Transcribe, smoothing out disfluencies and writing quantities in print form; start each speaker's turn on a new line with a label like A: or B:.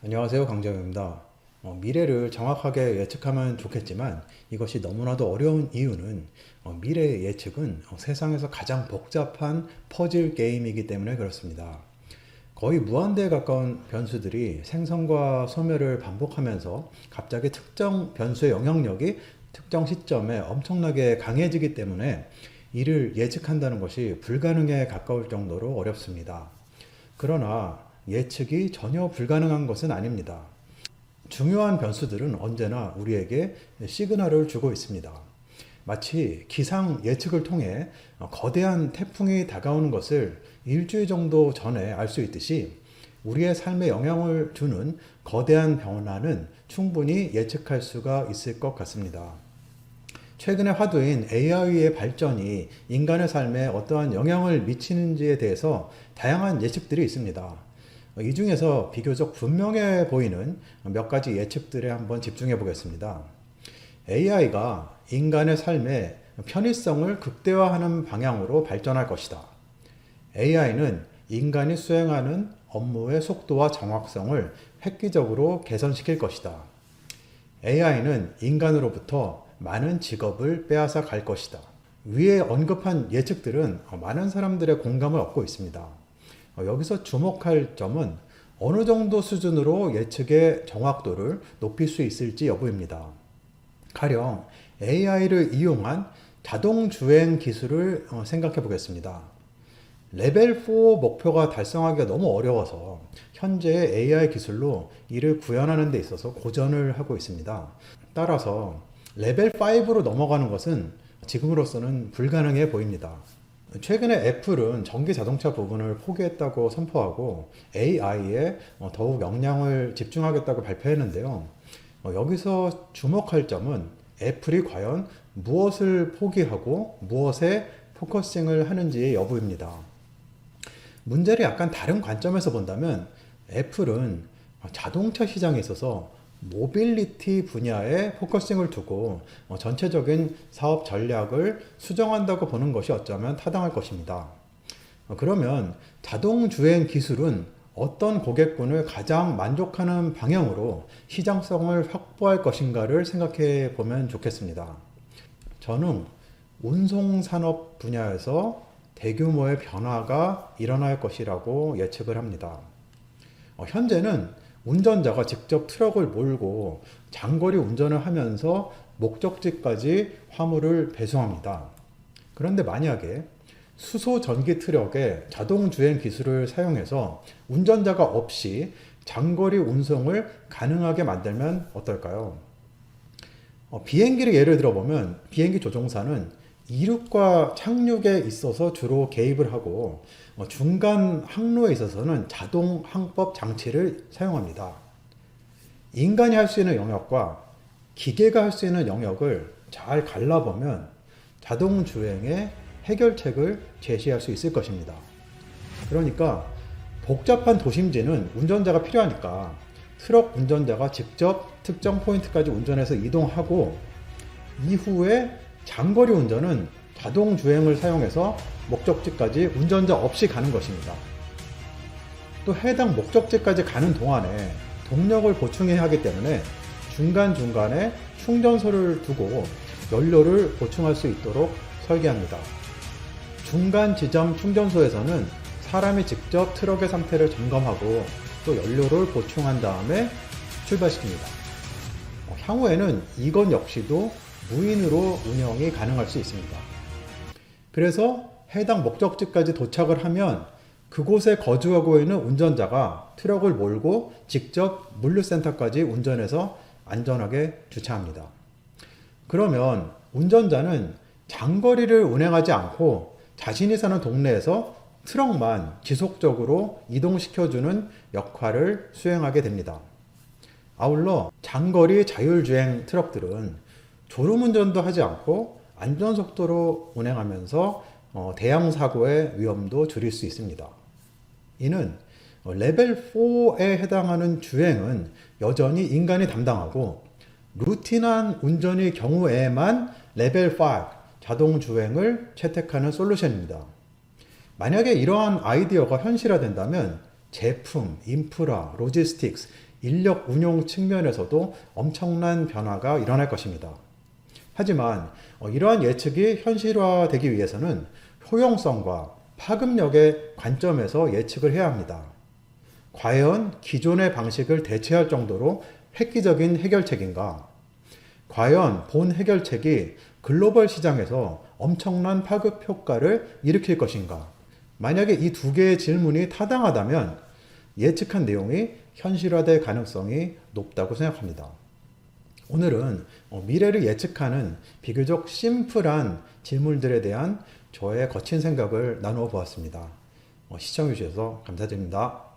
A: 안녕하세요, 강정입니다. 미래를 정확하게 예측하면 좋겠지만 이것이 너무나도 어려운 이유는 미래 예측은 세상에서 가장 복잡한 퍼즐 게임이기 때문에 그렇습니다. 거의 무한대에 가까운 변수들이 생성과 소멸을 반복하면서 갑자기 특정 변수의 영향력이 특정 시점에 엄청나게 강해지기 때문에 이를 예측한다는 것이 불가능에 가까울 정도로 어렵습니다. 그러나 예측이 전혀 불가능한 것은 아닙니다. 중요한 변수들은 언제나 우리에게 시그널을 주고 있습니다. 마치 기상 예측을 통해 거대한 태풍이 다가오는 것을 일주일 정도 전에 알 수 있듯이 우리의 삶에 영향을 주는 거대한 변화는 충분히 예측할 수가 있을 것 같습니다. 최근의 화두인 AI의 발전이 인간의 삶에 어떠한 영향을 미치는지에 대해서 다양한 예측들이 있습니다. 이 중에서 비교적 분명해 보이는 몇 가지 예측들에 한번 집중해 보겠습니다. AI가 인간의 삶의 편의성을 극대화하는 방향으로 발전할 것이다. AI는 인간이 수행하는 업무의 속도와 정확성을 획기적으로 개선시킬 것이다. AI는 인간으로부터 많은 직업을 빼앗아 갈 것이다. 위에 언급한 예측들은 많은 사람들의 공감을 얻고 있습니다. 여기서 주목할 점은 어느 정도 수준으로 예측의 정확도를 높일 수 있을지 여부입니다. 가령 AI를 이용한 자동 주행 기술을 생각해 보겠습니다. 레벨 4 목표가 달성하기가 너무 어려워서 현재의 AI 기술로 이를 구현하는 데 있어서 고전을 하고 있습니다. 따라서 레벨 5로 넘어가는 것은 지금으로서는 불가능해 보입니다. 최근에 애플은 전기 자동차 부분을 포기했다고 선포하고 AI에 더욱 역량을 집중하겠다고 발표했는데요. 여기서 주목할 점은 애플이 과연 무엇을 포기하고 무엇에 포커싱을 하는지의 여부입니다. 문제를 약간 다른 관점에서 본다면 애플은 자동차 시장에 있어서 모빌리티 분야에 포커싱을 두고 전체적인 사업 전략을 수정한다고 보는 것이 어쩌면 타당할 것입니다. 그러면 자동 주행 기술은 어떤 고객군을 가장 만족하는 방향으로 시장성을 확보할 것인가를 생각해 보면 좋겠습니다. 저는 운송산업 분야에서 대규모의 변화가 일어날 것이라고 예측을 합니다. 현재는 운전자가 직접 트럭을 몰고 장거리 운전을 하면서 목적지까지 화물을 배송합니다. 그런데 만약에 수소 전기 트럭의 자동 주행 기술을 사용해서 운전자가 없이 장거리 운송을 가능하게 만들면 어떨까요? 비행기를 예를 들어보면 비행기 조종사는 이륙과 착륙에 있어서 주로 개입을 하고 중간 항로에 있어서는 자동 항법 장치를 사용합니다. 인간이 할 수 있는 영역과 기계가 할 수 있는 영역을 잘 갈라보면 자동 주행의 해결책을 제시할 수 있을 것입니다. 그러니까 복잡한 도심지는 운전자가 필요하니까 트럭 운전자가 직접 특정 포인트까지 운전해서 이동하고 이후에 장거리 운전은 자동 주행을 사용해서 목적지까지 운전자 없이 가는 것입니다. 또 해당 목적지까지 가는 동안에 동력을 보충해야 하기 때문에 중간중간에 충전소를 두고 연료를 보충할 수 있도록 설계합니다. 중간 지점 충전소에서는 사람이 직접 트럭의 상태를 점검하고 또 연료를 보충한 다음에 출발시킵니다. 향후에는 이것 역시도 무인으로 운영이 가능할 수 있습니다. 그래서 해당 목적지까지 도착을 하면 그곳에 거주하고 있는 운전자가 트럭을 몰고 직접 물류센터까지 운전해서 안전하게 주차합니다. 그러면 운전자는 장거리를 운행하지 않고 자신이 사는 동네에서 트럭만 지속적으로 이동시켜주는 역할을 수행하게 됩니다. 아울러 장거리 자율주행 트럭들은 졸음운전도 하지 않고 안전속도로 운행하면서 대형 사고의 위험도 줄일 수 있습니다. 이는 레벨 4에 해당하는 주행은 여전히 인간이 담당하고 루틴한 운전의 경우에만 레벨 5 자동 주행을 채택하는 솔루션입니다. 만약에 이러한 아이디어가 현실화된다면 제품, 인프라, 로지스틱스 인력 운용 측면에서도 엄청난 변화가 일어날 것입니다. 하지만 이러한 예측이 현실화되기 위해서는 효용성과 파급력의 관점에서 예측을 해야 합니다. 과연 기존의 방식을 대체할 정도로 획기적인 해결책인가? 과연 본 해결책이 글로벌 시장에서 엄청난 파급 효과를 일으킬 것인가? 만약에 이 두 개의 질문이 타당하다면 예측한 내용이 현실화될 가능성이 높다고 생각합니다. 오늘은 미래를 예측하는 비교적 심플한 질문들에 대한 저의 거친 생각을 나누어 보았습니다. 시청해 주셔서 감사드립니다.